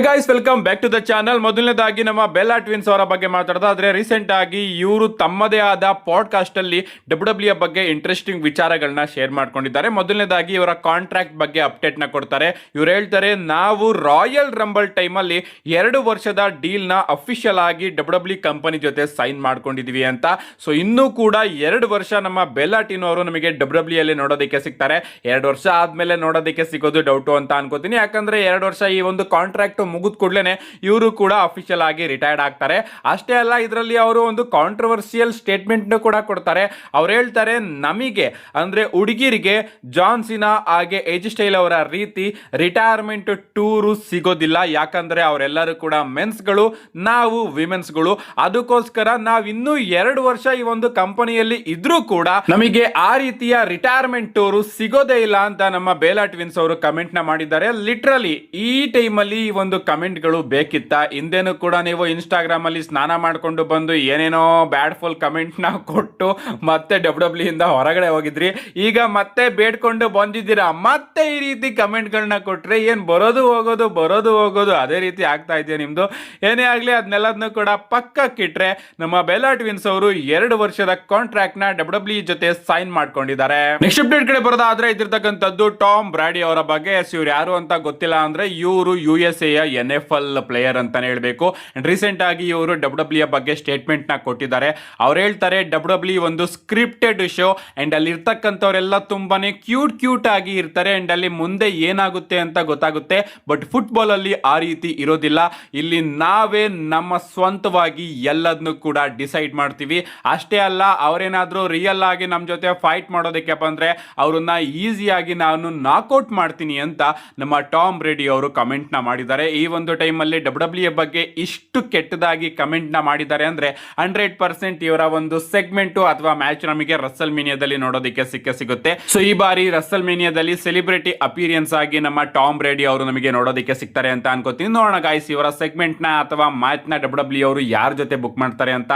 Guys welcome back to the channel. ಮೊದಲನೇದಾಗಿ ನಮ್ಮ ಬೆಲ್ಲಾ ಟ್ವಿನ್ಸ್ ಅವರ ಬಗ್ಗೆ ಮಾತಾಡೋದಾದ್ರೆ ರೀಸೆಂಟ್ ಆಗಿ ಇವರು ತಮ್ಮದೇ ಆದ ಪಾಡ್ಕಾಸ್ಟ್ ಅಲ್ಲಿ ಡಬ್ಲ್ಯೂ ಬಗ್ಗೆ ಇಂಟ್ರೆಸ್ಟಿಂಗ್ ವಿಚಾರಗಳನ್ನ ಶೇರ್ ಮಾಡ್ಕೊಂಡಿದ್ದಾರೆ. ಮೊದಲನೇದಾಗಿ ಇವರ ಕಾಂಟ್ರಾಕ್ಟ್ ಬಗ್ಗೆ ಅಪ್ಡೇಟ್ ನ ಕೊಡ್ತಾರೆ. ಇವ್ರು ಹೇಳ್ತಾರೆ, ನಾವು ರಾಯಲ್ ರಂಬಲ್ ಟೈಮ್ ಅಲ್ಲಿ 2 ವರ್ಷದ ಡೀಲ್ ನ ಅಫಿಷಿಯಲ್ ಆಗಿ ಡಬ್ಲ್ಯೂ ಕಂಪನಿ ಜೊತೆ ಸೈನ್ ಮಾಡ್ಕೊಂಡಿದೀವಿ ಅಂತ. ಸೊ ಇನ್ನೂ ಕೂಡ 2 ವರ್ಷ ನಮ್ಮ ಬೆಲ್ಲಾ ಟಿನ್ ಅವರು ನಮಗೆ ಡಬ್ಲ್ಯೂ ಅಲ್ಲಿ ನೋಡೋದಕ್ಕೆ ಸಿಗ್ತಾರೆ. 2 ವರ್ಷ ಆದ್ಮೇಲೆ ನೋಡೋದಕ್ಕೆ ಸಿಗೋದು ಡೌಟು ಅಂತ ಅನ್ಕೋತೀನಿ. ಯಾಕಂದ್ರೆ 2 ವರ್ಷ ಈ ಒಂದು ಕಾಂಟ್ರಾಕ್ಟ್ ಮುಗಿದ ಕೂಡಲೇ ಇವರು ಕೂಡ ಅಫಿಷಿಯಲ್ ಆಗಿ ರಿಟೈರ್ಡ್ ಆಗ್ತಾರೆ. ಅಷ್ಟೇ ಅಲ್ಲ, ಇದರಲ್ಲಿ ಅವರು ಒಂದು ಕಾಂಟ್ರವರ್ಸಿಯಲ್ ಸ್ಟೇಟ್ಮೆಂಟ್ ಕೂಡ ಕೊಡ್ತಾರೆ. ಅವ್ರು ಹೇಳ್ತಾರೆ, ನಮಗೆ ಅಂದ್ರೆ ಹುಡುಗಿರಿಗೆ ಜಾನ್ ಸಿನಾ ಹಾಗೆ ಏಜ್ ಸ್ಟೈಲ್ ಅವರ ರೀತಿ ರಿಟೈರ್ಮೆಂಟ್ ಟೂರು ಸಿಗೋದಿಲ್ಲ. ಯಾಕಂದ್ರೆ ಅವರೆಲ್ಲರೂ ಕೂಡ ಮೆನ್ಸ್ಗಳು, ನಾವು ವಿಮೆನ್ಸ್ಗಳು. ಅದಕ್ಕೋಸ್ಕರ ನಾವು ಇನ್ನೂ 2 ವರ್ಷ ಈ ಒಂದು ಕಂಪನಿಯಲ್ಲಿ ಇದ್ರೂ ಕೂಡ ನಮಗೆ ಆ ರೀತಿಯ ರಿಟೈರ್ಮೆಂಟ್ ಟೂರು ಸಿಗೋದೇ ಇಲ್ಲ ಅಂತ ನಮ್ಮ ಬೆಲ್ಲಾ ಟ್ವಿನ್ಸ್ ಅವರು ಕಮೆಂಟ್ ನ ಮಾಡಿದ್ದಾರೆ. ಲಿಟ್ರಲಿ ಈ ಟೈಮ್ ಅಲ್ಲಿ ಈ ಒಂದು ಕಮೆಂಟ್ ಗಳು ಬೇಕಿತ್ತ? ಹಿಂದೆನೂ ಕೂಡ ನೀವು ಇನ್ಸ್ಟಾಗ್ರಾಮ್ ಅಲ್ಲಿ ಸ್ನಾನ ಮಾಡ್ಕೊಂಡು ಬಂದು ಏನೇನೋ ಬ್ಯಾಡ್ ಫುಲ್ ಕಮೆಂಟ್ ನ ಕೊಟ್ಟು ಮತ್ತೆ ಡಬ್ಲ್ಯೂ ಇಂದ ಹೊರಗಡೆ ಹೋಗಿದ್ರಿ. ಈಗ ಮತ್ತೆ ಬೇಡ್ಕೊಂಡು ಬಂದಿದ್ದೀರಾ, ಮತ್ತೆ ಈ ರೀತಿ ಕಮೆಂಟ್ ಗಳನ್ನ ಕೊಟ್ರೆ ಏನ್ ಬರೋದು ಹೋಗೋದು ಅದೇ ರೀತಿ ಆಗ್ತಾ ಇದೆಯಾ ನಿಮ್ದು? ಏನೇ ಆಗ್ಲಿ ಅದನ್ನೆಲ್ಲದನ್ನು ಕೂಡ ಪಕ್ಕಕ್ಕಿಟ್ರೆ ನಮ್ಮ ಬೆಲ್ಲಾ ಟ್ವಿನ್ಸ್ ಅವರು 2 ವರ್ಷದ ಕಾಂಟ್ರಾಕ್ಟ್ ನ ಡಬ್ಲ್ಯೂ ಜೊತೆ ಸೈನ್ ಮಾಡ್ಕೊಂಡಿದ್ದಾರೆ. ನೆಕ್ಸ್ಟ್ ಅಪ್ಡೇಟ್ ಕಡೆ ಬರೋದಾದ್ರೆ ಇದಿರ್ತಕ್ಕಂಥದ್ದು ಟಾಮ್ ಬ್ರಾಡಿ ಅವರ ಬಗ್ಗೆ. ಇವ್ರು ಯಾರು ಅಂತ ಗೊತ್ತಿಲ್ಲ ಅಂದ್ರೆ ಇವರು USA NFL ಪ್ಲೇಯರ್ ಅಂತಾನೆ ಹೇಳ್ಬೇಕು. ರೀಸೆಂಟ್ ಆಗಿ ಇವರು ಡಬ್ಲ್ಯೂ ಬಗ್ಗೆ ಸ್ಟೇಟ್ಮೆಂಟ್ ನ ಕೊಟ್ಟಿದ್ದಾರೆ. ಅವ್ರು ಹೇಳ್ತಾರೆ, ಡಬ್ಲ್ಯೂ ಒಂದು ಸ್ಕ್ರಿಪ್ಟೆಡ್ ಶೋ ಅಂಡ್ ಅಲ್ಲಿ ಇರ್ತಕ್ಕಂಥವರೆಲ್ಲ ತುಂಬಾನೇ ಕ್ಯೂಟ್ ಆಗಿ ಇರ್ತಾರೆ ಅಂಡ್ ಅಲ್ಲಿ ಮುಂದೆ ಏನಾಗುತ್ತೆ ಅಂತ ಗೊತ್ತಾಗುತ್ತೆ. ಬಟ್ ಫುಟ್ಬಾಲ್ ಅಲ್ಲಿ ಆ ರೀತಿ ಇರೋದಿಲ್ಲ. ಇಲ್ಲಿ ನಾವೇ ನಮ್ಮ ಸ್ವಂತವಾಗಿ ಎಲ್ಲದನ್ನು ಕೂಡ ಡಿಸೈಡ್ ಮಾಡ್ತೀವಿ. ಅಷ್ಟೇ ಅಲ್ಲ, ಅವರೇನಾದ್ರೂ ರಿಯಲ್ ಆಗಿ ನಮ್ಮ ಜೊತೆ ಫೈಟ್ ಮಾಡೋದಕ್ಕೆ ಬಂದ್ರೆ ಅವ್ರನ್ನ ಈಸಿಯಾಗಿ ನಾನು ನಾಕ್ಔಟ್ ಮಾಡ್ತೀನಿ ಅಂತ ನಮ್ಮ ಟಾಮ್ ಬ್ರೇಡಿ ಅವರು ಕಮೆಂಟ್ ನ ಮಾಡಿದ್ದಾರೆ. ಈ ಒಂದು ಟೈಮ್ ಅಲ್ಲಿ ಡಬ್ಲ್ಯೂ ಬಗ್ಗೆ ಇಷ್ಟು ಕೆಟ್ಟದಾಗಿ ಕಮೆಂಟ್ ನ ಮಾಡಿದ್ದಾರೆ ಅಂದ್ರೆ 100% ಇವರ ಒಂದು ಸೆಗ್ಮೆಂಟ್ ಅಥವಾ ಮ್ಯಾಚ್ ನಮಗೆ ರಸಲ್ ಮೀನಿಯಾದಲ್ಲಿ ನೋಡೋದಕ್ಕೆ ಸಿಗುತ್ತೆ. ಸೊ ಈ ಬಾರಿ ರಸಲ್ ಮೀನಿಯಾದಲ್ಲಿ ಸೆಲೆಬ್ರಿಟಿ ಅಪಿಯರೆನ್ಸ್ ಆಗಿ ನಮ್ಮ ಟಾಮ್ ಬ್ರೇಡಿ ಅವರು ನಮಗೆ ನೋಡೋದಕ್ಕೆ ಸಿಗ್ತಾರೆ ಅಂತ ಅನ್ಕೋತೀನಿ. ನೋಡೋಣ ಗಾಯ್ಸ್, ಇವರ ಸೆಗ್ಮೆಂಟ್ ನ ಅಥವಾ ಮ್ಯಾಚ್ ನ ಡಬ್ಲ್ಯೂ ಅವರು ಯಾರ ಜೊತೆ ಬುಕ್ ಮಾಡ್ತಾರೆ ಅಂತ.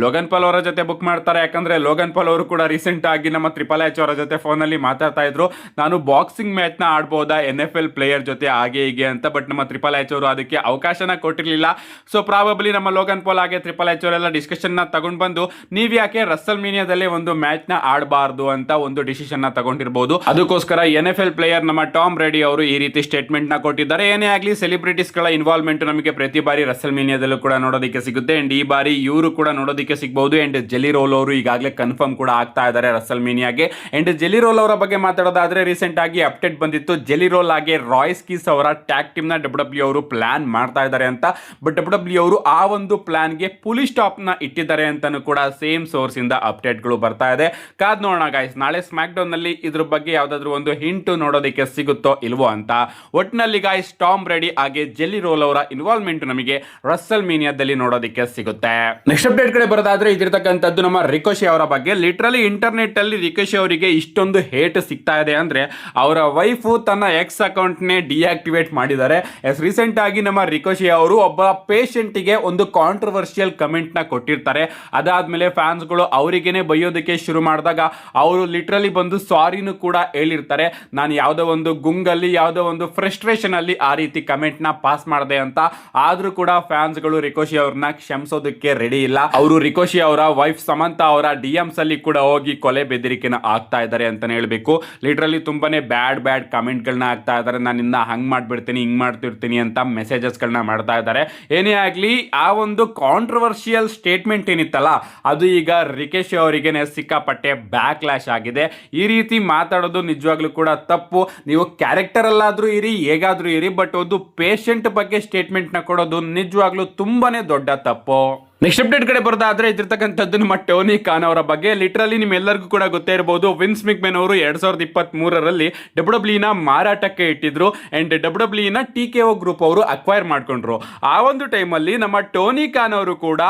ಲೋಗನ್ ಪಾಲ್ ಅವರ ಜೊತೆ ಬುಕ್ ಮಾಡ್ತಾರೆ. ಯಾಕಂದ್ರೆ ಲೋಗನ್ ಪಾಲ್ ಅವರು ಕೂಡ ರೀಸೆಂಟ್ ಆಗಿ ನಮ್ಮ ಟ್ರಿಪಲ್ ಎಚ್ ಅವರ ಜೊತೆ ಫೋನ್ ಅಲ್ಲಿ ಮಾತಾಡ್ತಾ ಇದ್ರು, ನಾನು ಬಾಕ್ಸಿಂಗ್ ಮ್ಯಾಚ್ ನ ಆಡ್ಬೋದಾ NFL ಪ್ಲೇಯರ್ ಜೊತೆ ಹಾಗೆ ಹೀಗೆ ಅಂತ. ಬಟ್ ನಮ್ಮ ಟ್ರಿಪಲ್ ಎಚ್ ಅವರು ಅದಕ್ಕೆ ಅವಕಾಶನ ಕೊಟ್ಟಿರಲಿಲ್ಲ. ಸೊ ಪ್ರಾಬಬ್ಲಿ ನಮ್ಮ ಲೋಗನ್ ಪಾಲ್ ಹಾಗೆ ಟ್ರಿಪಲ್ ಎಚ್ ಅವರೆಲ್ಲ ಡಿಸ್ಕಷನ್ ನ ತಗೊಂಡು ಬಂದು ನೀವ್ ಯಾಕೆ ರಸಲ್ ಮೀನಿಯಾದಲ್ಲಿ ಒಂದು ಮ್ಯಾಚ್ ನ ಆಡಬಾರ್ದು ಅಂತ ಒಂದು ಡಿಸಿಷನ್ ನ ತಗೊಂಡಿರಬಹುದು. ಅದಕ್ಕೋಸ್ಕರ NFL ಪ್ಲೇಯರ್ ನಮ್ಮ ಟಾಮ್ ಬ್ರೇಡಿ ಅವರು ಈ ರೀತಿ ಸ್ಟೇಟ್ಮೆಂಟ್ ನ ಕೊಟ್ಟಿದ್ದಾರೆ. ಏನೇ ಆಗಲಿ, ಸೆಲೆಬ್ರಿಟೀಸ್ ಗಳ ಇನ್ವಾಲ್ವ್ಮೆಂಟ್ ನಮಗೆ ಪ್ರತಿ ಬಾರಿ ರಸಲ್ ಮೀನಿಯಾದಲ್ಲೂ ಕೂಡ ನೋಡೋದಕ್ಕೆ ಸಿಗುತ್ತೆ. ಅಂಡ್ ಈ ಬಾರಿ ಇವರು ಕೂಡ ನೋಡೋದಕ್ಕೆ ಸಿಗಬಹುದು. ಅಂಡ್ ಜೆಲ್ಲಿ ರೋಲ್ ಅವರು ಈಗಾಗಲೇ ಕನ್ಫರ್ಮ್ ಕೂಡ ಆಗ್ತಾ ಇದ್ದಾರೆ ರಸಲ್ ಮೀನಿಯಾಗೆ. ಅಂಡ್ ಜೆಲ್ಲಿ ರೋಲ್ ಅವರ ಬಗ್ಗೆ ಮಾತಾಡೋದಾದ್ರೆ ರೀಸೆಂಟ್ ಆಗಿ ಅಪ್ಡೇಟ್ ಬಂದಿತ್ತು, ಜೆಲ್ಲಿ ರೋಲ್ ಹಾಗೆ ರಾಯ್ಸ್ ಕೀಸ್ ಅವರ ಟ್ಯಾಗ್ ಟೀಮ್ ನ ಡಬ್ಲ್ಯೂ ಅವರು ಪ್ಲಾನ್ ಮಾಡ್ತಾ ಇದ್ದಾರೆ ಅಂತ. ಬಟ್ ಡಬ್ಲ್ಯೂ ಅವರು ಆ ಒಂದು ಪ್ಲಾನ್ ಗೆ ಫುಲ್ ಸ್ಟಾಪ್ ನ ಇಟ್ಟಿದ್ದಾರೆ ಅಂತಾನು ಕೂಡ ಸೇಮ್ ಸೋರ್ಸ್ ಇಂದ ಅಪ್ಡೇಟ್ ಗಳು ಬರ್ತಾ ಇದೆ. ಕಾದ್ ನೋಡೋಣ ಗೈಸ್, ನಾಳೆ ಸ್ಮ್ಯಾಕ್ ಡೌನ್ ನಲ್ಲಿ ಇದ್ರ ಬಗ್ಗೆ ಯಾವ್ದಾದ್ರು ಒಂದು ಹಿಂಟ್ ನೋಡೋದಕ್ಕೆ ಸಿಗುತ್ತೋ ಇಲ್ವೋ ಅಂತ. ಒಟ್ಟಿನಲ್ಲಿ ಗೈಸ್, ಟಾಮ್ ಬ್ರೇಡಿ ಹಾಗೆ ಜೆಲ್ಲಿ ರೋಲ್ ಅವರ ಇನ್ವಾಲ್ವ್ಮೆಂಟ್ ನಮಗೆ ರಸಲ್ ಮೀನಿಯಾದಲ್ಲಿ ನೋಡೋದಕ್ಕೆ ಸಿಗುತ್ತೆ. ನೆಕ್ಸ್ಟ್ ಅಪ್ಡೇಟ್ ಕಡೆ ಬರೋದಾದ್ರೆ ಇದಿರ್ತಕ್ಕಂಥದ್ದು ನಮ್ಮ ರಿಕೋಶಿ ಅವರ ಬಗ್ಗೆ. ಲಿಟ್ರಲಿ ಇಂಟರ್ನೆಟ್ ಅಲ್ಲಿ ರಿಕೋಶಿ ಅವರಿಗೆ ಇಷ್ಟೊಂದು ಹೇಟ್ ಸಿಗ್ತಾ ಇದೆ ಅಂದ್ರೆ ಅವರ ವೈಫ್ ತನ್ನ ಎಕ್ಸ್ ಅಕೌಂಟ್ ನೇ ಡಿಆಕ್ಟಿವೇಟ್ ಮಾಡಿದ್ದಾರೆ. ರೀಸೆಂಟ್ ಆಗಿ ನಮ್ಮ ರಿಕೋಶಿ ಅವರು ಒಬ್ಬ ಪೇಷಂಟ್ ಗೆ ಒಂದು ಕಾಂಟ್ರವರ್ಷಿಯಲ್ ಕಮೆಂಟ್ ನ ಕೊಟ್ಟಿರ್ತಾರೆ. ಅದಾದ್ಮೇಲೆ ಫ್ಯಾನ್ಸ್ ಗಳು ಅವರಿಗೇನೆ ಬೈಯೋದಕ್ಕೆ ಶುರು ಮಾಡಿದಾಗ ಅವರು ಲಿಟ್ರಲಿ ಬಂದು ಸಾರಿನೂ ಕೂಡ ಹೇಳಿರ್ತಾರೆ, ನಾನು ಯಾವುದೋ ಒಂದು ಗುಂಗಲ್ಲಿ ಯಾವುದೋ ಒಂದು ಫ್ರಸ್ಟ್ರೇಷನ್ ಅಲ್ಲಿ ಆ ರೀತಿ ಕಮೆಂಟ್ ನ ಪಾಸ್ ಮಾಡಿದೆ ಅಂತ. ಆದ್ರೂ ಕೂಡ ಫ್ಯಾನ್ಸ್ ಗಳು ರಿಕೋಶಿ ಅವ್ರನ್ನ ಕ್ಷಮಿಸೋದಕ್ಕೆ ರೆಡಿ ಇಲ್ಲ. ಅವರು ರಿಕೋಶಿ ಅವರ ವೈಫ್ ಸಮಂತಾ ಅವರ DMs ಅಲ್ಲಿ ಕೂಡ ಹೋಗಿ ಕೊಲೆ ಬೆದರಿಕೆನ ಆಗ್ತಾ ಇದ್ದಾರೆ ಅಂತಾನೆ ಹೇಳ್ಬೇಕು. ಲಿಟ್ರಲಿ ತುಂಬಾನೇ ಬ್ಯಾಡ್ ಕಮೆಂಟ್ ಗಳನ್ನ ಆಗ್ತಾ ಇದ್ದಾರೆ, ನಾನು ಇನ್ನ ಹಂಗ್ ಮಾಡ್ಬಿಡ್ತೀನಿ ಹಿಂಗ್ ಮಾಡ್ತಿರ್ತೀನಿ ಅಂತ ಮೆಸೇಜಸ್ ಗಳನ್ನ ಮಾಡ್ತಾ ಇದ್ದಾರೆ. ಏನೇ ಆಗ್ಲಿ, ಆ ಒಂದು ಕಾಂಟ್ರವರ್ಷಿಯಲ್ ಸ್ಟೇಟ್ಮೆಂಟ್ ಏನಿತ್ತಲ್ಲ ಅದು ಈಗ ರಿಕೇಶ್ ಅವರಿಗೆ ಸಿಕ್ಕಾಪಟ್ಟೆ ಬ್ಯಾಕ್ ಲ್ಯಾಶ್ ಆಗಿದೆ. ಈ ರೀತಿ ಮಾತಾಡೋದು ನಿಜವಾಗ್ಲೂ ಕೂಡ ತಪ್ಪು. ನೀವು ಕ್ಯಾರೆಕ್ಟರ್ ಅಲ್ಲಾದ್ರೂ ಇರಿ, ಹೇಗಾದ್ರೂ ಇರಿ, ಬಟ್ ಒಂದು ಪೇಷಂಟ್ ಬಗ್ಗೆ ಸ್ಟೇಟ್ಮೆಂಟ್ ನ ಕೊಡೋದು ನಿಜವಾಗ್ಲೂ ತುಂಬಾನೇ ದೊಡ್ಡ ತಪ್ಪು. ನೆಕ್ಸ್ಟ್ ಅಪ್ಡೇಟ್ ಕಡೆ ಬರೋದಾದ್ರೆ ಇದಿರ್ತಕ್ಕಂಥದ್ದು ನಮ್ಮ ಟೋನಿ ಖಾನ್ ಅವರ ಬಗ್ಗೆ. ಲಿಟ್ರಲಿ ನಿಮ್ಮೆಲ್ಲರಿಗೂ ಕೂಡ ಗೊತ್ತೇ ಇರಬಹುದು, ವಿನ್ಸ್ ಮಿಕ್ಮೆನ್ ಅವರು 2023ರಲ್ಲಿ ಡಬ್ಲ್ಯೂನ ಮಾರಾಟಕ್ಕೆ ಇಟ್ಟಿದ್ರು ಅಂಡ್ ಡಬ್ಲ್ಯೂನ TKO ಗ್ರೂಪ್ ಅವರು ಅಕ್ವೈರ್ ಮಾಡ್ಕೊಂಡ್ರು. ಆ ಒಂದು ಟೈಮಲ್ಲಿ ನಮ್ಮ ಟೋನಿ ಖಾನ್ ಅವರು ಕೂಡ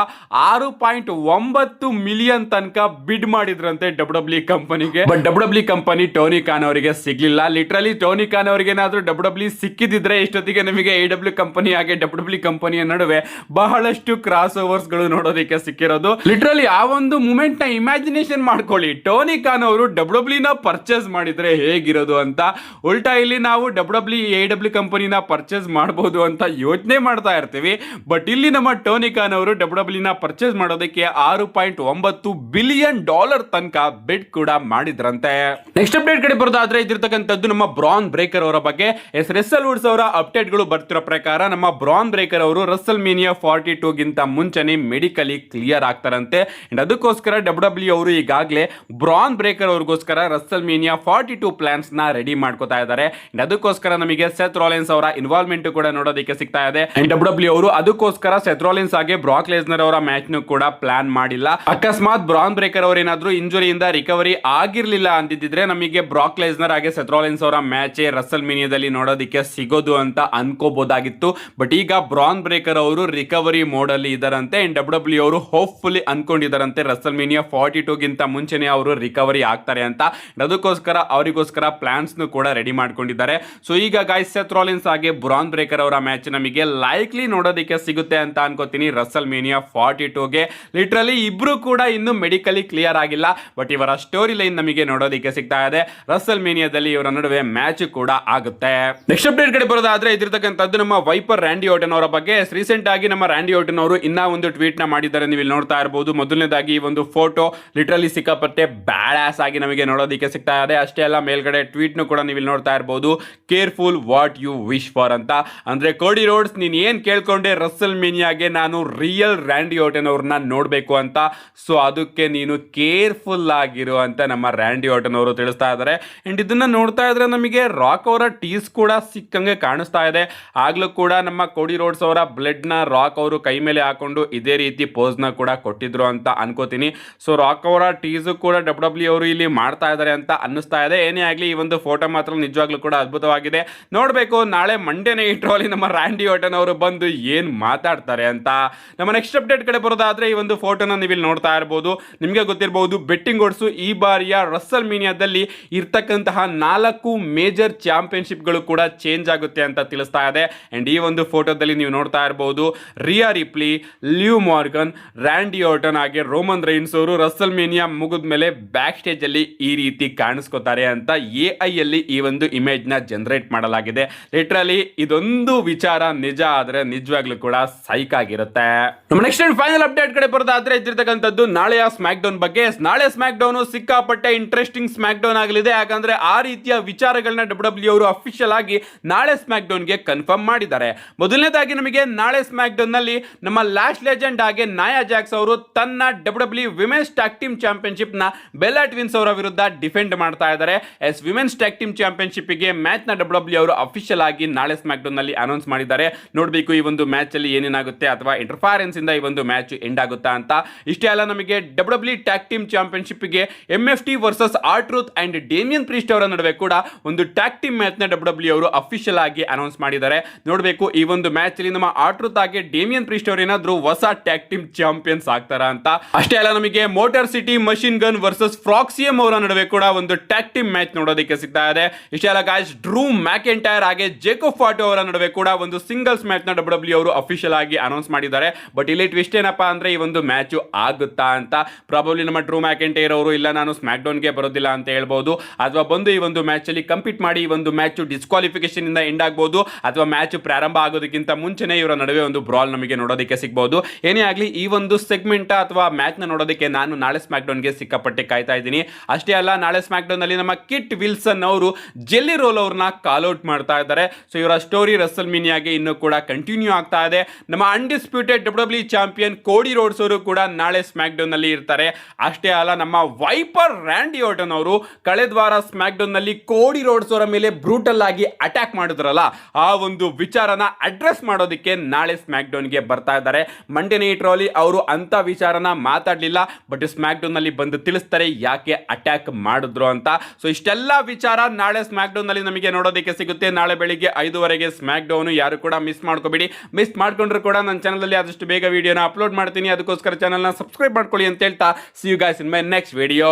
6.9 ಮಿಲಿಯನ್ ತನಕ ಬಿಡ್ ಮಾಡಿದ್ರಂತೆ ಡಬ್ಲ್ಯೂ ಕಂಪನಿಗೆ. But W company Tony Khan ಅವರಿಗೆ ಸಿಗ್ಲಿಲ್ಲ. ಲಿಟ್ರಲಿ ಟೋನಿ ಖಾನ್ ಅವರಿಗೆ ಏನಾದ್ರೂ ಡಬ್ಲ್ಯೂ ಸಿಕ್ಕಿದ್ರೆ ಇಷ್ಟೊತ್ತಿಗೆ ನಮಗೆ AEW ಕಂಪನಿ ಹಾಗೆ ಡಬ್ಲ್ಯೂ ಕಂಪನಿಯ ನಡುವೆ ಬಹಳಷ್ಟು ಕ್ರಾಸ್ ಓವರ್ಸ್ ವಿಚಾರಗಳು ನೋಡೋದಕ್ಕೆ ಸಿಕ್ಕಿರೋದು. ಲಿಟ್ರಲಿ ಆ ಒಂದು ಮೂಮೆಂಟ್ ನ ಇಮ್ಯಾಜಿನೇಷನ್ ಮಾಡ್ಕೊಳ್ಳಿ. ಟೋನಿ ಖಾನ್ ಅವರು ಡಬ್ಲ್ಯೂ ನ ಪರ್ಚೇಸ್ ಮಾಡಿದ್ರೆ ಹೇಗಿರೋದು ಅಂತ. ಉಲ್ಟಾ ಇಲ್ಲಿ ನಾವು AEW ಕಂಪನಿನ ಪರ್ಚೇಸ್ ಮಾಡಬಹುದು ಅಂತ ಯೋಚನೆ ಮಾಡ್ತಾ ಇರ್ತೀವಿ. ಬಟ್ ಇಲ್ಲಿ ನಮ್ಮ ಟೋನಿ ಖಾನ್ ಅವರು ಡಬ್ಲ್ಯೂ ನ ಪರ್ಚೇಸ್ ಮಾಡೋದಕ್ಕೆ $6.9 ಬಿಲಿಯನ್ ತನಕ ಬೆಟ್ ಕೂಡ ಮಾಡಿದ್ರಂತೆ. ನೆಕ್ಸ್ಟ್ ಅಪ್ಡೇಟ್ ಕಡೆ ಬರೋದಾದ್ರೆ ಇದಿರ್ತಕ್ಕಂಥದ್ದು ನಮ್ಮ ಬ್ರಾನ್ ಬ್ರೇಕರ್ ಅವರ ಬಗ್ಗೆ. ರೆಸಲ್ ವುಡ್ಸ್ ಅವರ ಅಪ್ಡೇಟ್ ಗಳು ಬರ್ತಿರೋ ಪ್ರಕಾರ ನಮ್ಮ ಬ್ರಾನ್ ಬ್ರೇಕರ್ ಅವರು ರಸಲ್ ಮೇನಿಯಾ 42 ಗಿಂತ ಮುಂಚೆನೆ ಮೆಡಿಕಲಿ ಕ್ಲಿಯರ್ ಆಗ್ತಾರಂತೆ. ಅದಕ್ಕೋಸ್ಕರ ಡಬ್ಲ್ಯೂ ಅವರು ಈಗಾಗಲೇ ಬ್ರಾನ್ ಬ್ರೇಕರ್ ಅವ್ರಿಗೋಸ್ಕರ ರಸಲ್ ಮೇನಿಯಾ 42 ಪ್ಲಾನ್ಸ್ ನ ರೆಡಿ ಮಾಡ್ಕೋತಾ ಇದ್ದಾರೆ. ಅದಕ್ಕೋಸ್ಕರ ನಮಗೆ ಸೆತ್ ರಾಲಿನ್ಸ್ ಅವರ ಇನ್ವಾಲ್ವ್ಮೆಂಟ್ ಕೂಡ ನೋಡೋದಕ್ಕೆ ಸಿಗ್ತಾ ಇದೆ. ಡಬ್ಲ್ಯೂ ಅವರು ಅದಕ್ಕೋಸ್ಕರ ಸೆತ್ ರಾಲಿನ್ಸ್ ಹಾಗೆ ಬ್ರಾಕ್ ಲೆಸ್ನರ್ ಅವರ ಮ್ಯಾಚ್ ನು ಕೂಡ ಪ್ಲಾನ್ ಮಾಡಿಲ್ಲ. ಅಕಸ್ಮಾತ್ ಬ್ರಾನ್ ಬ್ರೇಕರ್ ಅವರು ಏನಾದ್ರೂ ಇಂಜುರಿಯಿಂದ ರಿಕವರಿ ಆಗಿರ್ಲಿಲ್ಲ ಅಂತಿದ್ರೆ ನಮಗೆ ಬ್ರಾಕ್ ಲೆಸ್ನರ್ ಹಾಗೆ ಸೆತ್ ರಾಲಿನ್ಸ್ ಅವರ ಮ್ಯಾಚ್ ರಸಲ್ ಮೇನಿಯಾದಲ್ಲಿ ನೋಡೋದಕ್ಕೆ ಸಿಗೋದು ಅಂತ ಅನ್ಕೋಬಹುದಾಗಿತ್ತು. ಬಟ್ ಈಗ ಬ್ರಾನ್ ಬ್ರೇಕರ್ ಅವರು ರಿಕವರಿ ಮೋಡ್ ಅಲ್ಲಿ ಇದಾರಂತೆ. ಡಬ್ಲ್ಯೂ ಅವರು ಹೋಪ್ಫುಲಿ ಅನ್ಕೊಂಡಿದ್ದಾರಂತೆ ರಸಲ್ ಮೇನಿಯಾ 42 ಗಿಂತ ಮುಂಚೆನೆ ಅವರು ರಿಕವರಿ ಆಗ್ತಾರೆ ಅಂತ. ಅದಕ್ಕೋಸ್ಕರ ಅವರಿಗೋಸ್ಕರ ಪ್ಲಾನ್ಸ್ ನು ಕೂಡ ರೆಡಿ ಮಾಡ್ಕೊಂಡಿದ್ದಾರೆ. ಸೊ ಈಗ ಗೈಸ್ ಸೆತ್ ರಾಲಿನ್ಸ್ ಹಾಗೆ ಬ್ರಾನ್ ಬ್ರೇಕರ್ ಅವರ ಮ್ಯಾಚ್ ನಮಗೆ ಲೈಕ್ಲಿ ನೋಡೋದಕ್ಕೆ ಸಿಗುತ್ತೆ ಅಂತ ಅನ್ಕೋತೀನಿ ರಸಲ್ ಮೇನಿಯಾ 42ಗೆ. ಲಿಟ್ರಲಿ ಇಬ್ರು ಕೂಡ ಇನ್ನು ಮೆಡಿಕಲಿ ಕ್ಲಿಯರ್ ಆಗಿಲ್ಲ. ಬಟ್ ಇವರ ಸ್ಟೋರಿ ಲೈನ್ ನಮಗೆ ನೋಡೋದಕ್ಕೆ ಸಿಗ್ತಾ ಇದೆ. ರಸಲ್ ಮೇನಿಯಾದಲ್ಲಿ ಇವರ ನಡುವೆ ಮ್ಯಾಚ್ ಕೂಡ ಆಗುತ್ತೆ. ನೆಕ್ಸ್ಟ್ ಅಪ್ಡೇಟ್ ಕಡೆ ಬರೋದಾದ್ರೆ ಇದಿರ್ತಕ್ಕಂಥದ್ದು ನಮ್ಮ ವೈಪರ್ ರ್ಯಾಂಡಿ ಆರ್ಟನ್ ಅವರ ಬಗ್ಗೆ. ರೀಸೆಂಟ್ ಆಗಿ ನಮ್ಮ ರ್ಯಾಂಡಿ ಆರ್ಟನ್ ಅವರು ಇನ್ನ ಒಂದು ಟ್ವೀಟ್ ನ ಮಾಡಿದ್ದಾರೆ, ನೀವು ಇಲ್ಲಿ ನೋಡ್ತಾ ಇರಬಹುದು. ಮೊದಲನೇದಾಗಿ ಈ ಒಂದು ಫೋಟೋ ಲಿಟ್ರಲಿ ಸಿಕ್ಕಾಪಟ್ಟೆ ಬ್ಯಾಡಾಸ್ ಆಗಿ ನಮಗೆ ನೋಡೋದಕ್ಕೆ ಸಿಗ್ತಾ ಇದೆ. ಅಷ್ಟೇ ಅಲ್ಲ, ಮೇಲ್ಗಡೆ ಟ್ವೀಟ್ ನು ಕೂಡ ನೀವು ಇಲ್ಲಿ ನೋಡ್ತಾ ಇರಬಹುದು, careful what you wish for ಅಂತ. ಅಂದ್ರೆ ಕೋಡಿ ರೋಡ್ಸ್, ನೀನ್ ಏನ್ ಕೇಳ್ಕೊಂಡೆ ರಸಲ್ ಮೇನಿಯಾಗೆ ನಾನು ರಿಯಲ್ ರ್ಯಾಂಡಿ ಆರ್ಟನ್ ಅವ್ರನ್ನ ನೋಡ್ಬೇಕು ಅಂತ. ಸೊ ಅದಕ್ಕೆ ನೀನು ಕೇರ್ಫುಲ್ ಆಗಿರು ಅಂತ ನಮ್ಮ ರ್ಯಾಂಡಿ ಆರ್ಟನ್ ಅವರು ತಿಳಿಸ್ತಾ ಇದ್ದಾರೆ. ಅಂಡ್ ಇದನ್ನ ನೋಡ್ತಾ ಇದ್ರೆ ನಮಗೆ ರಾಕ್ ಅವರ ಟೀಸ್ ಕೂಡ ಸಿಕ್ಕಂಗೆ ಕಾಣಿಸ್ತಾ ಇದೆ. ಆಗ್ಲೂ ಕೂಡ ನಮ್ಮ ಕೋಡಿ ರೋಡ್ಸ್ ಅವರ ಬ್ಲಡ್ ನ ರಾಕ್ ಅವರು ಕೈ ಮೇಲೆ ಹಾಕೊಂಡು ಇದೇ ರೀತಿ ಪೋಸ್ ನ ಕೂಡ ಕೊಟ್ಟಿದ್ರು ಅಂತ ಅನ್ಕೋತೀನಿ. ಸೊ ರಾಕ್ ಅವರ ಟೀಸ್ ಕೂಡ ಡಬ್ಲ್ಯೂ ಅವರು ಇಲ್ಲಿ ಮಾಡ್ತಾ ಇದ್ದಾರೆ ಅಂತ ಅನ್ನಿಸ್ತಾ ಇದೆ. ಏನೇ ಆಗ್ಲಿ ಈ ಒಂದು ಫೋಟೋ ಮಾತ್ರ ನಿಜವಾಗ್ಲೂ ಕೂಡ ಅದ್ಭುತವಾಗಿದೆ. ನೋಡ್ಬೇಕು ನಾಳೆ ಮಂಡೇ ನೈಟ್ ಅಲ್ಲಿ ನಮ್ಮ ರ್ಯಾಂಡಿ ಆರ್ಟನ್ ಅವರು ಬಂದು ಏನ್ ಮಾತಾಡ್ತಾರೆ ಅಂತ. ನಮ್ಮ ನೆಕ್ಸ್ಟ್ ಅಪ್ಡೇಟ್ ಕಡೆ ಬರೋದಾದ್ರೆ ಈ ಒಂದು ಫೋಟೋನ ನೀವು ಇಲ್ಲಿ ನೋಡ್ತಾ ಇರಬಹುದು. ನಿಮಗೆ ಗೊತ್ತಿರಬಹುದು ಬೆಟ್ಟಿಂಗ್ ಓಡ್ಸು ಈ ಬಾರಿಯ ರಸಲ್ ಮೇನಿಯಾದಲ್ಲಿ ಇರ್ತಕ್ಕಂತಹ 4 ಮೇಜರ್ ಚಾಂಪಿಯನ್ಶಿಪ್ ಗಳು ಕೂಡ ಚೇಂಜ್ ಆಗುತ್ತೆ ಅಂತ ತಿಳಿಸ್ತಾ ಇದೆ. ಅಂಡ್ ಈ ಒಂದು ಫೋಟೋದಲ್ಲಿ ನೀವು ನೋಡ್ತಾ ಇರಬಹುದು ರಿಯಾ ರಿಪ್ಲಿ, ಲಿವ್ ಮಾರ್ಗನ್, ರ್ಯಾಂಡಿ ಆರ್ಟನ್ ಹಾಗೆ ರೋಮನ್ ರೈನ್ಸ್ ಅವರು ರಸಲ್ ಮೇನಿಯಾ ಮುಗಿದ ಮೇಲೆ ಬ್ಯಾಕ್ ಸ್ಟೇಜ್ ಅಲ್ಲಿ ಈ ರೀತಿ ಕಾಣಿಸ್ಕೋತಾರೆ ಅಂತ AI ಅಲ್ಲಿ ಈ ಒಂದು ಇಮೇಜ್ ನ ಜನರೇಟ್ ಮಾಡಲಾಗಿದೆ. ಲಿಟ್ರಲಿ ಇದೊಂದು ವಿಚಾರ ನಿಜ ಆದ್ರೆ ನಿಜವಾಗ್ಲೂ ಕೂಡ ಸೈಕ್ ಆಗಿರುತ್ತೆ. ನಮ್ಮ ನೆಕ್ಸ್ಟ್ ಅಂಡ್ ಫೈನಲ್ ಅಪ್ಡೇಟ್ ಕಡೆ ಬರೋದಾದ್ರೆ ಇದ್ದಿರ್ತಕ್ಕಂಥದ್ದು ನಾಳೆಯ ಸ್ಮ್ಯಾಕ್ ಡೌನ್ ಬಗ್ಗೆ. ನಾಳೆ ಸ್ಮ್ಯಾಕ್ ಡೌನ್ ಸಿಕ್ಕಾಪಟ್ಟೆ ಇಂಟ್ರೆಸ್ಟಿಂಗ್ ಸ್ಮ್ಯಾಕ್ ಡೌನ್ ಆಗಲಿದೆ. ಯಾಕಂದ್ರೆ ಆ ರೀತಿಯ ವಿಚಾರಗಳನ್ನ ಡಬ್ಲ್ಯೂ ಅವರು ಅಫಿಷಿಯಲ್ ಆಗಿ ನಾಳೆ ಸ್ಮ್ಯಾಕ್ ಡೌನ್ ಗೆ ಕನ್ಫರ್ಮ್ ಮಾಡಿದ್ದಾರೆ. ಮೊದಲನೇದಾಗಿ ನಮಗೆ ನಾಳೆ ಸ್ಮ್ಯಾಕ್ ಡೌನ್ ನಲ್ಲಿ ನಮ್ಮ ಲಾಸ್ಟ್ ಲೆಜೆಂಡ್ ಹಾಗೆ ನಾಯಾ ಜಾಕ್ಸ್ ಅವರು ತನ್ನ W women's tag team championship ನ ಬೆಲ್ಲಾ ಟ್ವಿನ್ಸ್ ಅವರ ವಿರುದ್ಧ ಡಿಫೆಂಡ್ ಮಾಡ್ತಾ ಇದ್ದಾರೆ. ವಿಮೆನ್ಸ್ ಟ್ಯಾಗ್ ಟೀಮ್ ಚಾಂಪಿಯನ್ಶಿಪ್ ಗೆ ಮ್ಯಾಚ್ ನ ಡಬ್ಲ್ಯೂ ಅವರು ಅಫಿಷಿಯಲ್ ಆಗಿ ನಾಳೆ ಸ್ಮ್ಯಾಕ್ ಡೌನ್ ನಲ್ಲಿ ಅನೌನ್ಸ್ ಮಾಡಿದ್ದಾರೆ. ನೋಡಬೇಕು ಈ ಒಂದು ಮ್ಯಾಚ್ ಅಲ್ಲಿ ಏನೇನಾಗುತ್ತೆ, ಅಥವಾ ಇಂಟರ್ಫರೆನ್ಸ್ ಇಂದ ಈ ಒಂದು ಮ್ಯಾಚ್ ಎಂಡ್ ಆಗುತ್ತಾ ಅಂತ. ಇಷ್ಟೇ ಅಲ್ಲ, ನಮಗೆ ಡಬ್ಲ್ಯೂ ಟ್ಯಾಗ್ ಟೀಮ್ ಚಾಂಪಿಯನ್ಶಿಪ್ ಗೆ MFT versus R-truth and Diemen priest ಅವರ ನಡುವೆ ಕೂಡ ಒಂದು ಟ್ಯಾಗ್ ಟೀಮ್ ಮ್ಯಾಚ್ ನ ಡಬ್ಲ್ಯೂ ಅವರು ಅಫಿಷಿಯಲ್ ಆಗಿ ಅನೌನ್ಸ್ ಮಾಡಿದ್ದಾರೆ. ನೋಡಬೇಕು ಈ ಒಂದು ಮ್ಯಾಚ್ ಅಲ್ಲಿ ನಮ್ಮ ಆರ್-ಟ್ರೂತ್ ಹಾಗೆ ಡೇಮಿಯನ್ ಪ್ರೀಸ್ಟ್ ಅವರು ಏನಾದ್ರು ಹೊಸ ಟ್ಯಾಗ್ ಟೀಮ್ ಚಾಂಪಿಯನ್ಸ್ ಆಗ್ತಾರ ಅಂತ. ಅಷ್ಟೇ ಅಲ್ಲ, ನಮಗೆ Motor City Machine Gun versus Fraxiom ಅವರ ನಡುವೆ ಕೂಡ ಒಂದು ಟ್ಯಾಗ್ ಟೀಮ್ ಮ್ಯಾಚ್ ನೋಡೋದಕ್ಕೆ ಸಿಗ್ತಾ ಇದೆ. ಇಷ್ಟೇ ಅಲ್ಲ ಗಾಯ್ಸ್, ಡ್ರೂ ಮ್ಯಾಕೆಂಟೈರ್ ಹಾಗೆ ಜೇಕೋಬ್ ಫಾಟೋ ಅವರ ನಡುವೆ ಕೂಡ ಒಂದು ಸಿಂಗಲ್ಸ್ ಮ್ಯಾಚ್ ನ ಡಬ್ಲ್ಯೂ ಅವರು ಅಫಿಷಿಯಲ್ ಆಗಿ ಅನೌನ್ಸ್ ಮಾಡಿದ್ದಾರೆ. ಬಟ್ ಇಲ್ಲಿ ಟ್ವಿಸ್ಟ್ ಏನಪ್ಪಾ ಅಂದ್ರೆ ಈ ಒಂದು ಮ್ಯಾಚ್ ಆಗುತ್ತಾ ಅಂತ. ಪ್ರಾಬಬ್ಲಿ ನಮ್ಮ ಡ್ರೂ ಮ್ಯಾಕೆಂಟೈರ್ ಅವರು ಇಲ್ಲ ನಾನು ಸ್ಮ್ಯಾಕ್ ಡೌನ್ ಗೆ ಬರೋದಿಲ್ಲ ಅಂತ ಹೇಳ್ಬಹುದು, ಅಥವಾ ಬಂದು ಈ ಒಂದು ಮ್ಯಾಚ್ ಅಲ್ಲಿ ಕಂಪೀಟ್ ಮಾಡಿ ಈ ಒಂದು ಮ್ಯಾಚ್ ಡಿಸ್ಕ್ವಾಲಿಫಿಕೇಶನ್ ಇಂದ ಎಂಡ್ ಆಗಬಹುದು, ಅಥವಾ ಮ್ಯಾಚ್ ಪ್ರಾರಂಭ ಆಗೋದಕ್ಕಿಂತ ಮುಂಚೆನೆ ಇವರ ನಡುವೆ ಒಂದು ಬ್ರಾಲ್ ನಮಗೆ ನೋಡೋದಕ್ಕೆ ಸಿಗಬಹುದು. ಏನೇ ಆಗಲಿ ಈ ಒಂದು ಸೆಗ್ಮೆಂಟ್ ಅಥವಾ ಮ್ಯಾಚ್ ನ ನೋಡೋದಕ್ಕೆ ನಾನು ನಾಳೆ ಸ್ಮ್ಯಾಕ್ ಡೌನ್ ಗೆ ಸಿಕ್ಕಾಪಟ್ಟೆ ಕಾಯ್ತಾ ಇದ್ದೀನಿ. ಅಷ್ಟೇ ಅಲ್ಲ, ನಾಳೆ ಸ್ಮ್ಯಾಕ್ ಡೌನ್ ಅಲ್ಲಿ ನಮ್ಮ ಕಿಟ್ ವಿಲ್ಸನ್ ಅವರು ಜೆಲ್ಲಿ ರೋಲ್ ಅವ್ರನ್ನ ಕಾಲ್ ಔಟ್ ಮಾಡ್ತಾ ಇದ್ದಾರೆ. ಸೊ ಇವರ ಸ್ಟೋರಿ ರಸಲ್ ಮೇನಿಯಾಗೆ ಇನ್ನೂ ಕೂಡ ಕಂಟಿನ್ಯೂ ಆಗ್ತಾ ಇದೆ. ನಮ್ಮ ಅನ್ಡಿಸ್ಪ್ಯೂಟೆಡ್ ಡಬ್ಲ್ಯೂ ಚಾಂಪಿಯನ್ ಕೋಡಿ ರೋಡ್ಸ್ ಅವರು ಕೂಡ ನಾಳೆ ಸ್ಮ್ಯಾಕ್ ಡೌನ್ ನಲ್ಲಿ ಇರ್ತಾರೆ. ಅಷ್ಟೇ ಅಲ್ಲ, ನಮ್ಮ ವೈಪರ್ ರ್ಯಾಂಡಿ ಆರ್ಟನ್ ಅವರು ಕಳೆದ ವಾರ ಸ್ಮ್ಯಾಕ್ ಡೌನ್ ನಲ್ಲಿ ಕೋಡಿ ರೋಡ್ಸ್ ಅವರ ಮೇಲೆ ಬ್ರೂಟಲ್ ಆಗಿ ಅಟ್ಯಾಕ್ ಮಾಡಿದ್ರಲ್ಲ, ಆ ಒಂದು ವಿಚಾರನ ಅಡ್ರೆಸ್ ಮಾಡೋದಕ್ಕೆ ನಾಳೆ ಸ್ಮ್ಯಾಕ್ ಡೌನ್ ಗೆ ಬರ್ತಾ ಇದ್ದಾರೆ. ಮಂಡೇ ನೈಟ್ ರಲ್ಲಿ ಅವರು ಅಂತ ವಿಚಾರನ ಮಾತಾಡಲಿಲ್ಲ, ಬಟ್ ಸ್ಮ್ಯಾಕ್ ಡೌನ್ ನಲ್ಲಿ ಬಂದು ತಿಳಿಸ್ತಾರೆ ಯಾಕೆ ಅಟ್ಯಾಕ್ ಮಾಡಿದ್ರು ಅಂತ. ಸೊ ಇಷ್ಟೆಲ್ಲ ವಿಚಾರ ನಾಳೆ ಸ್ಮ್ಯಾಕ್ ಡೌನ್ ನಲ್ಲಿ ನಮಗೆ ನೋಡೋದಕ್ಕೆ ಸಿಗುತ್ತೆ. ನಾಳೆ ಬೆಳಿಗ್ಗೆ 5 ಸ್ಮ್ಯಾಕ್ ಡೌನ್ ಯಾರು ಕೂಡ ಮಿಸ್ ಮಾಡ್ಕೋಬೇಡಿ. ಮಿಸ್ ಮಾಡ್ಕೊಂಡ್ರು ಕೂಡ ನನ್ನ ಚಾನಲ್ ಅಲ್ಲಿ ಆದಷ್ಟು ಬೇಗ ವಿಡಿಯೋನ ಅಪ್ಲೋಡ್ ಮಾಡ್ತೀನಿ. ಅದಕ್ಕೋಸ್ಕರ ಚಾನಲ್ನ ಸಬ್ಸ್ಕ್ರೈಬ್ ಮಾಡ್ಕೊಳ್ಳಿ ಅಂತ ಹೇಳ್ತಾ, see you guys in my next video.